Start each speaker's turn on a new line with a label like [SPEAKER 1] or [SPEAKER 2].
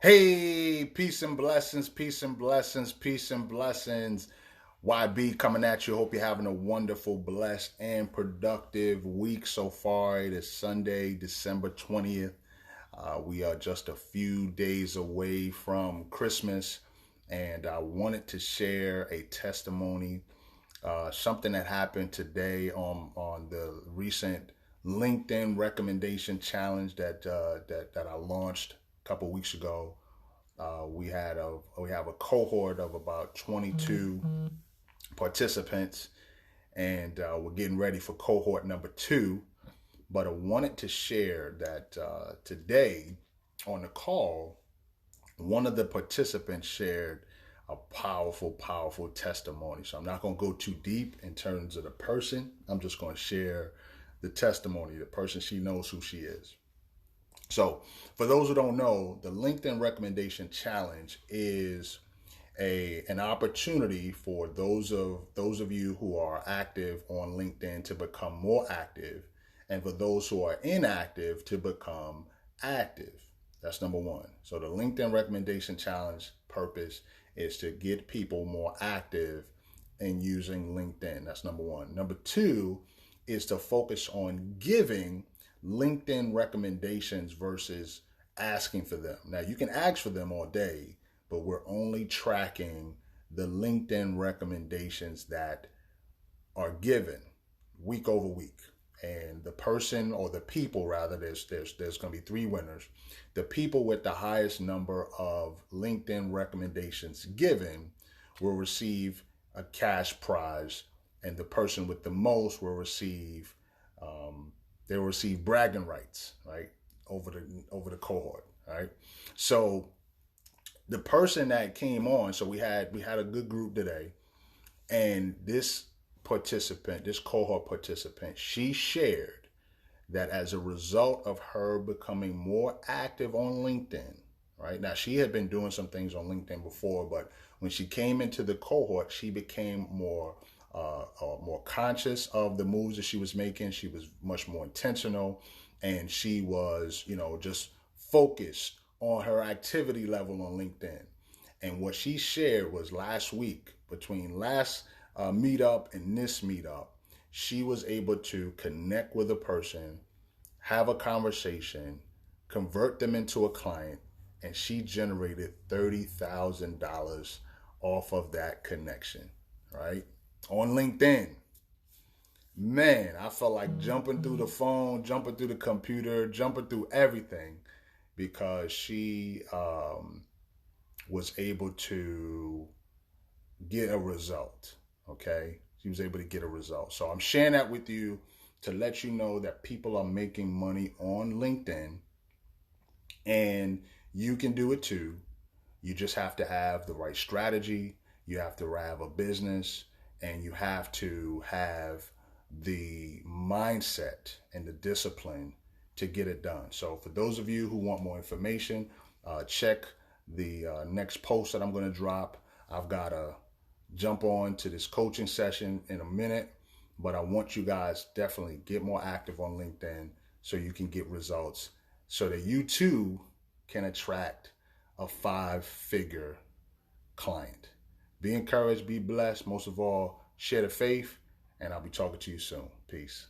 [SPEAKER 1] Hey, peace and blessings, peace and blessings, peace and blessings. YB coming at you. Hope you're having a wonderful, blessed, and productive week so far. It is Sunday, December 20th. We are just a few days away from Christmas, and I wanted to share a testimony, something that happened today on the recent LinkedIn recommendation challenge that I launched a couple weeks ago. We have a cohort of about 22 participants, and we're getting ready for cohort number two. But I wanted to share that today on the call, one of the participants shared a powerful, powerful testimony. So I'm not going to go too deep in terms of the person. I'm just going to share the testimony. The person, she knows who she is. So, for those who don't know, the LinkedIn Recommendation Challenge is an opportunity for those of you who are active on LinkedIn to become more active, and for those who are inactive to become active. That's number one. So, the LinkedIn Recommendation Challenge purpose is to get people more active in using LinkedIn. That's number one. Number two is to focus on giving LinkedIn recommendations versus asking for them. Now, you can ask for them all day, but we're only tracking the LinkedIn recommendations that are given week over week. And the person, or the people rather, there's going to be three winners. The people with the highest number of LinkedIn recommendations given will receive a cash prize, and the person with the most will receive they'll receive bragging rights, right, over the cohort, right? So the person that came on, so we had a good group today, and this cohort participant, she shared that as a result of her becoming more active on LinkedIn, right? Now, she had been doing some things on LinkedIn before, but when she came into the cohort, she became more conscious of the moves that she was making. She was much more intentional, and she was, just focused on her activity level on LinkedIn. And what she shared was last week, between last meetup and this meetup, she was able to connect with a person, have a conversation, convert them into a client, and she generated $30,000 off of that connection, right? On LinkedIn. Man, I felt like jumping through the phone, jumping through the computer, jumping through everything, because she was able to get a result. Okay. She was able to get a result. So I'm sharing that with you to let you know that people are making money on LinkedIn, and you can do it too. You just have to have the right strategy. You have to have a business, and you have to have the mindset and the discipline to get it done. So, for those of you who want more information, check the next post that I'm going to drop. I've got to jump on to this coaching session in a minute, but I want you guys definitely get more active on LinkedIn so you can get results, so that you too can attract a 5-figure client. Be encouraged, be blessed. Most of all, share the faith, and I'll be talking to you soon. Peace.